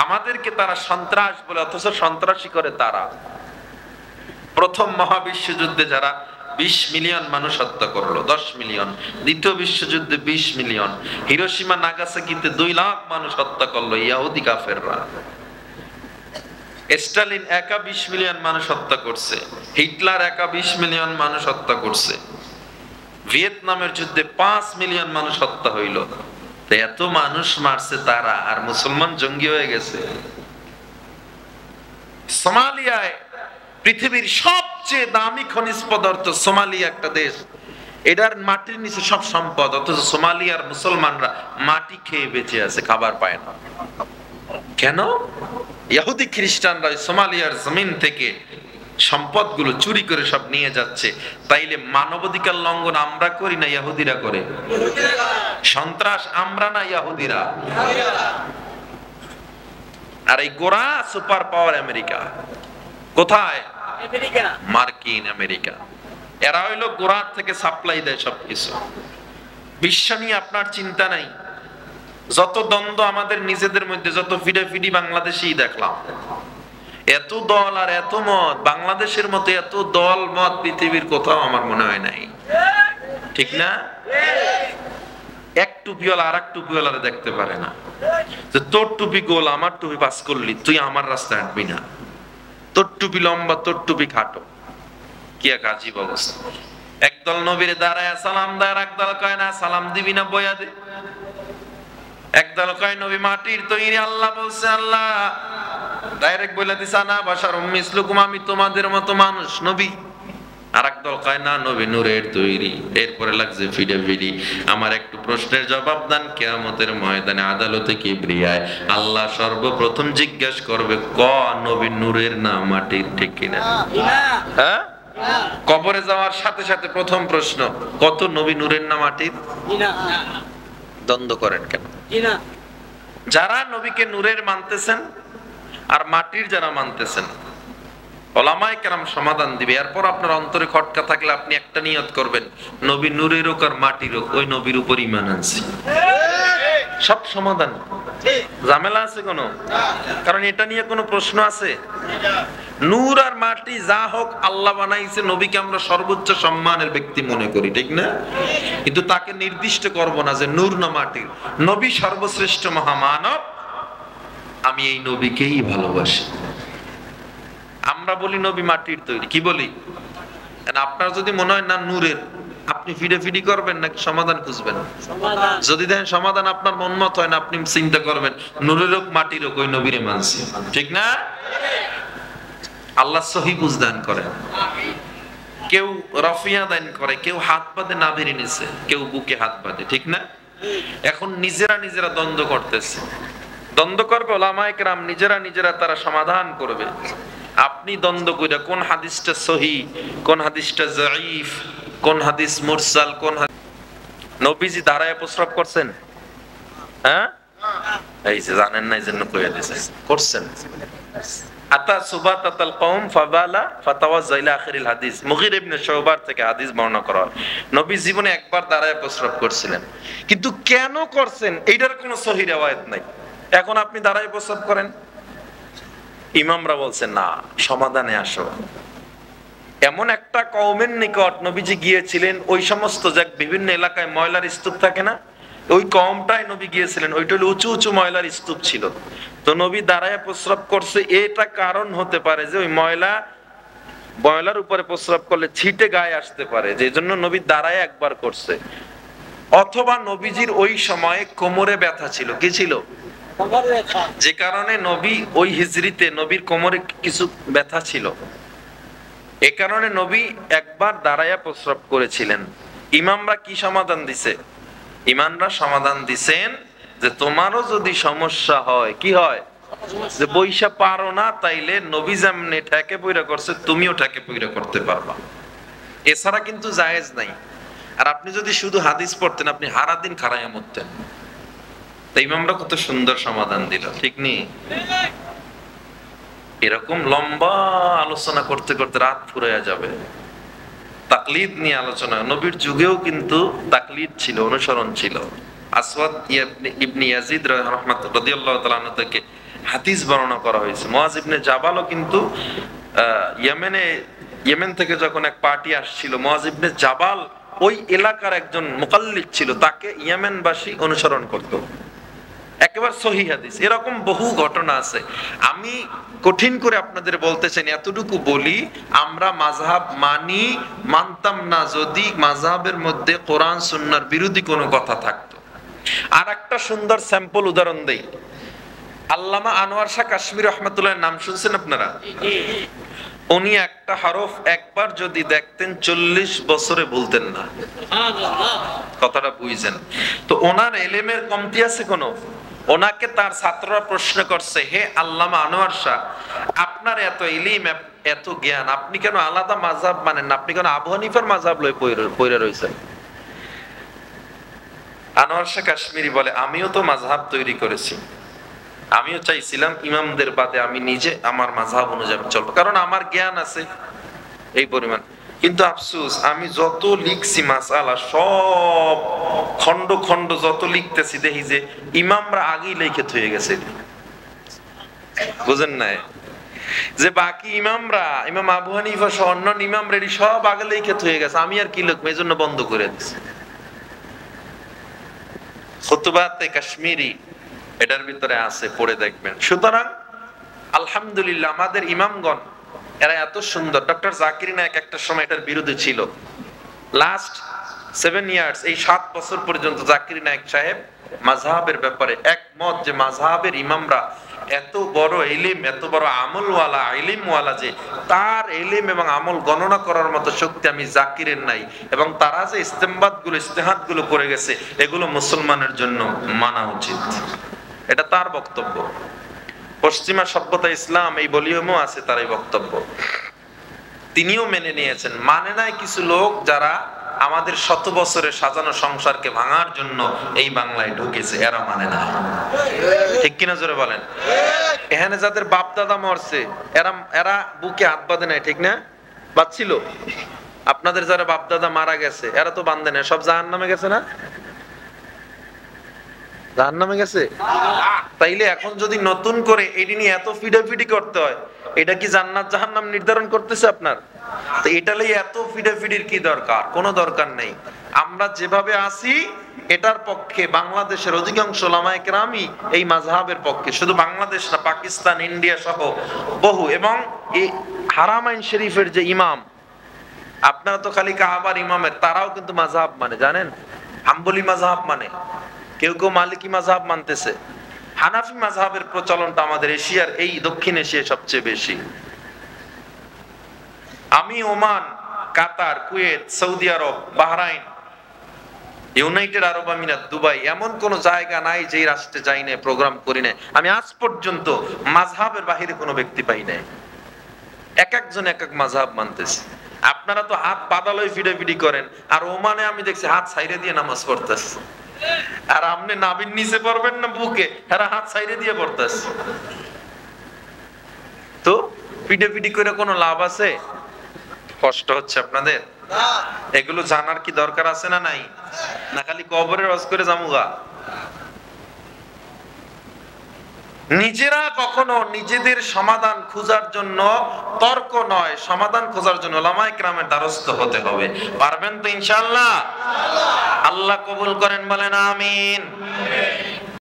আমাদেরকে তারা সন্ত্রাস বলে, অথচ সন্ত্রাসী করে তারা। প্রথম মহাবিশ্বযুদ্ধে যারা 20 মিলিয়ন মানুষ হত্যা করলো, 10 মিলিয়ন। দ্বিতীয় বিশ্বযুদ্ধে 20 মিলিয়ন। হিরোশিমা নাগাসাকিতে 2 লাখ মানুষ হত্যা করলো ইহুদি কাফেররা। স্টালিন একা 20 মিলিয়ন মানুষ হত্যা করছে, হিটলার একা 20 মিলিয়ন মানুষ হত্যা করছে। ভিয়েতনামের যুদ্ধে 5 মিলিয়ন মানুষ হত্যা হইল। তো এত মানুষ মারছে তারা, আর মুসলমান জঙ্গি হয়ে গেছে। সোমালিয়ায় পৃথিবীর সবচেয়ে দামি খনিজ পদার্থ, সোমালিয়া একটা দেশ, এটার মাটির নিচে সব সম্পদ, অথচ সোমালিয়ার মুসলমানরা মাটি খেয়ে বেঁচে আছে, খাবার পায় না। কেন? ইহুদি খ্রিস্টানরা সোমালিয়ার জমিন থেকে সম্পদগুলো চুরি করে সব নিয়ে যাচ্ছে। তাইলে মানবাধিকার লঙ্ঘন আমরা করি না ইহুদিরা করে? সন্ত্রাস আমরা না ইহুদিরা? আর এই গোড়া সুপার পাওয়ার আমেরিকা। কোথায়? মার্কিন আমেরিকা। এরা হইলো গোড়ার থেকে সাপ্লাই দেয় সবকিছু। বিশ্ব নিয়ে আপনার চিন্তা নাই। যত দ্বন্দ্ব আমাদের নিজেদের মধ্যে, যত ফিডাফিডি বাংলাদেশেই দেখলাম। এত দল আর এত মত, বাংলাদেশের মতো এত দল মত পৃথিবীর কোথাও আমার মনে হয় নাই। ঠিক না? এক টুপিওয়ালা আর এক টুপিওয়ালারে দেখতে পারে না। যে তোর টুপি গোল, আমার টুপি পাস করলি, তুই আমার রাস্তায় হাঁটবি না। তোর টুপি লম্বা, তোর টুপি খাটো। কি এক আজীব অবস্থা। একদল নবীরে দাঁড়ায় সালাম দেয়, একদল কয় না সালাম দিবি না, বইয়া দে। একদল কয় নবী মাটির তৈরি, আল্লাহ বলছে, আল্লাহ ডাইরেক্ট বলে দিছে না বাশারুম মিসলুকুম, আমি তোমাদের মতো মানুষ নবী। আর একদল কয় না নবী নূরের তৈরি। এরপরে লাগছে ফিডাফিডি। আমার একটু প্রশ্নের জবাব দেন, কিয়ামতের ময়দানে আদালতে কিবরিয়ায় আল্লাহ সর্বপ্রথম জিজ্ঞেস করবে, ক নবী নূরের না মাটির? ঠিক কিনা? হ্যাঁ, কবরে যাওয়ার সাথে সাথে প্রথম প্রশ্ন, কত নবী নূরের না মাটির? দ্বন্দ্ব করেন কেন? যারা নবীকে নূরের মানতেছেন আর মাটির যারা মানতেছেন, ওলামায়ে কেরাম সমাধান দিবে। এরপর আপনার অন্তরে খটকা থাকলে আপনি একটা নিয়ত করবেন, নবী নূরের হোক আর মাটির হোক, ওই নবীর উপর ঈমান আনছি। সব সমাধান। ঝামেলা আছে কোনো? কারণ এটা নিয়ে কোনো প্রশ্ন আছে? নূর আর মাটি যা হোক, আল্লাহ বানাইছে, নবীকে আমরা সর্বোচ্চ সম্মানের ব্যক্তি মনে করি, ঠিক না? কিন্তু তাকে নির্দিষ্ট করব না যে নূর না মাটির। নবী সর্বশ্রেষ্ঠ মহামানব, আমি এই নবীকেই ভালোবাসি। আমরা বলি নবী মাটির তৈরি। কি বলি? আপনার যদি মনে হয় না নূরের, আপনি ফিডাফিডি করবেন নাকি সমাধান খুঁজবেন? যদি দেখেন সমাধান আপনার মন মত হয় না, আপনি চিন্তা করবেন নূরের হোক মাটির হোক, ওই নবীরে মানছি। ঠিক না? আল্লাহ সহি বুঝদান করেন। কেউ রফিয়া দান করে, কেউ হাত বাঁধে নাভির নিচে, কেউ বুকে হাত বাঁধে, ঠিক না? এখন নিজেরা নিজেরা দ্বন্দ্ব করতেছে। দ্বন্দ্ব করবে ওলামায়ে কেরাম, নিজেরা নিজেরা তারা সমাধান করবে। আপনি দ্বন্দ্ব কইরা কোন হাদিসটা সহি, কোন হাদিসটা যায়ীফ, কোন হাদিস মুরসাল, কোন নবীজি দাঁড়ায় প্রস্রাব করছেন? হ্যাঁ, এই যে জানেন না, এই জন্য কইয়া দিয়েছে করছেন। আতা সুবাতাল কওম ফাবালা ফাতাওয়াজ্জা ইলা আখিরিল হাদিস। মুগীর ইবনে শুবার থেকে হাদিস বর্ণনা করা হয়, নবী জীবনে একবার দাঁড়ায় প্রস্রাব করছিলেন, কিন্তু কেন করছেন এইটার কোনো সহি riwayat নাই। এখন আপনি দাঁড়ায় প্রস্রাব করেন, ইমামরা বলছেন না, সমাধানে আসো। এমন একটা কওমের নিকট নবীজি গিয়েছিলেন, ওই সমস্ত যে বিভিন্ন এলাকায় ময়লার স্তূপ থাকে না, ওই কওমটাই নবী গিয়েছিলেন, ওইটা হলো উঁচু উঁচু ময়লার স্তূপ ছিল। তো নবী দাঁড়ায় প্রস্রাব করছে, এটা কারণ হতে পারে যে ওই ময়লার উপরে প্রস্রাব করলে ছিটে গায়ে আসতে পারে, যে জন্য নবী দাঁড়ায় একবার করছে। অথবা নবীজির ওই সময়ে কোমরে ব্যথা ছিল। কি ছিল? যে কারণে নবী ওই হিজরিতে নবীর কোমরে কিছু ব্যথা ছিল, এ কারণে নবী একবার দাঁড়ায়া প্রস্রাব করেছিলেন। ইমামরা কি সমাধান দিছে? ইমামরা সমাধান দিছেন যে তোমারও যদি সমস্যা হয়, কি হয়, যে বইসা পারো না, তাইলে নবী যেমনি ঠেকে পইরা করছে, তুমিও ঠেকে পইরা করতে পারবা। এছাড়া কিন্তু জায়েজ নাই। আর আপনি যদি শুধু হাদিস পড়তেন, আপনি সারা দিন খাড়াইয়া মরতেন। ইমামরা কত সুন্দর সমাধান দিল, ঠিক নেই? এরকম লম্বা আলোচনা করতে করতে রাত ফুরাইয়া যাবে। তাকলিদ নিয়ে আলোচনা, নবীর যুগেও কিন্তু তাকলিদ ছিল, অনুসরণ ছিল। আসওয়াদ ইবনে ইয়াজিদ রাদিয়াল্লাহু তাআলা আনহু থেকে হাদিস বর্ণনা করা হয়েছে। মুআজ ইবনে জাবালও কিন্তু ইয়েমেন থেকে যখন এক পার্টি আসছিল, মুআজ ইবনে জাবাল ওই এলাকার একজন মুকাল্লিদ ছিল, তাকে ইয়েমেনবাসী অনুসরণ করত। একেবারে সহিহ হাদিস। এরকম বহু ঘটনা আছে। আমি কঠিন করে আপনাদের বলতে চাই, এতটুকু বলি, আমরা মাযহাব মানতাম না যদি মাযহাবের মধ্যে কোরআন সুন্নাহর বিরোধী কোনো কথা থাকতো। আর একটা সুন্দর স্যাম্পল উদাহরণ দেই। আল্লামা আনোয়ার শাহ কাশ্মীর রহমাতুল্লাহ নাম শুনছেন আপনারা? উনি একটা হরফ একবার যদি দেখতেন 40 বছরে বলতেন না। কথাটা বুঝছেন তো? ওনার ইলমের কমতি আছে কোনো? ওনাকে তার ছাত্ররা প্রশ্ন করছে, হে আল্লামা আনোয়ার শাহ, আপনার এত ইলম, এত জ্ঞান, আপনি কেন আলাদা মাযহাব মানেন না? আপনি কেন আবু হানিফার মাযহাব লয়ে পইরা রইছেন? আনোয়ার শাহ কাশ্মীরি বলে, আমিও তো মাযহাব তৈরি করেছি, আমিও চাইছিলাম ইমামদের বাদে আমি নিজে আমার মাযহাব অনুযায়ী চলবো, কারণ আমার জ্ঞান আছে এই পরিমাণ। কিন্তু আফসোস, আমি যত লিখছি মাসআলা, সব খন্ড খন্ড যত লিখতেছি, দেখি যে ইমামরা আগেই লিখে থয়ে গেছে। বুঝেন না? যে বাকি ইমামরা, ইমাম আবু হানিফা সহ অন্যান্য ইমাম রেডি সব আগে লিখে থয়ে গেছে, আমি আর কি লিখবো, এই জন্য বন্ধ করে দিছি। খুতবাতে কাশ্মীরি এটার ভিতরে আছে, পড়ে দেখবেন। সুতরাং আলহামদুলিল্লাহ আমাদের ইমামগণ এরা এত সুন্দর। ডক্টর জাকির নায়েক একটা সময় এটার বিরোধী ছিল। লাস্ট 7 ইয়ার্স, এই 7 বছর পর্যন্ত জাকির নায়েক সাহেব মাযহাবের ব্যাপারে একমত যে মাযহাবের ইমামরা এত বড় ইলম, এত বড় আমলওয়ালা, ইলমওয়ালা, যে তার ইলম এবং আমল গণনা করার মতো শক্তি আমি জাকিরের নাই, এবং তারা যে ইস্তেমবাদগুলো, ইস্তেহাদগুলো করে গেছে, এগুলো মুসলমানের জন্য মানা উচিত। এটা তার বক্তব্য। পশ্চিমা সভ্যতা ইসলাম এই ভলিউমও আছে তার এই বক্তব্য, তিনিও মেনে নিয়েছেন। মানে নাই কিছু লোক যারা আমাদের শত বছরের সাজানো সংসারকে ভাঙার জন্য এই বাংলায় ঢুকেছে, এরা মানে না। ঠিক কিনা জোরে বলেন? এখানে যাদের বাপ দাদা মরছে, এরা বুকে হাত বাঁধে নাই, ঠিক না? বাঁধছিল? আপনাদের যারা বাপ দাদা মারা গেছে, এরা তো বাঁধে না, সব জাহান্নামে গেছে না? জাহান্নামে গেছে। তাইলে এখন যদি নতুন করে এটি নিয়ে এত ফিডাফিডি করতে হয়, এটা কি জান্নাত জাহান্নাম নির্ধারণ করতেছে আপনার? তো এটা লইয়া এত ফিডাফিডির কি দরকার? কোনো দরকার নেই। আমরা যেভাবে আছি এটার পক্ষে বাংলাদেশের অধিকাংশ উলামায়ে কেরামই এই মাযহাবের পক্ষে। শুধু বাংলাদেশ না, পাকিস্তান, ইন্ডিয়া সহ বহু। এবং এই হারামাইন শরীফের যে ইমাম, আপনারা তো খালি কাবার ইমামের, তারাও কিন্তু মাযহাব মানে, জানেন? হাম্বলি মাযহাব মানে, কেউ কেউ মালিকি মাযহাব মানতেছে। হানাফি মাযহাবের প্রচলনটা আমাদের এশিয়ার, এই দক্ষিণ এশিয়ায় সবচেয়ে বেশি। আমি ওমান, কাতার, কুয়েত, সৌদি আরব, বাহরাইন, ইউনাইটেড আরব আমিরাত, দুবাই, এমন কোন জায়গা নাই যে রাষ্ট্রে যাই না, প্রোগ্রাম করি না, আমি আজ পর্যন্ত মাযহাবের বাহিরে কোনো ব্যক্তি পাই নাই। এক একজন এক এক মাযহাব মানতেছে। আপনারা তো হাত বাদালয় ফিডাফিডি করেন, আর ওমানে আমি দেখছি হাত ছাইরে দিয়ে নামাজ পড়তেছে। আর আপনি নাভির নিচে পড়বেন না বুকে, এরা হাত ছাইরে দিয়ে পড়তেছে। তো ফিডাফিডি করে কোনো লাভ আছে? কষ্ট হচ্ছে আপনাদের? এগুলো জানার কি দরকার আছে না নাই? না খালি কবরের ওয়াজ করে জামুগা? নিজেরা কখনো নিজেদের সমাধান খোঁজার জন্য তর্ক নয়, সমাধান খোঁজার জন্য উলামায়ে কেরামের দ্বারস্থ হতে হবে। পারবেন তো ইনশাআল্লাহ? আল্লাহ কবুল করেন, বলেন আমিন।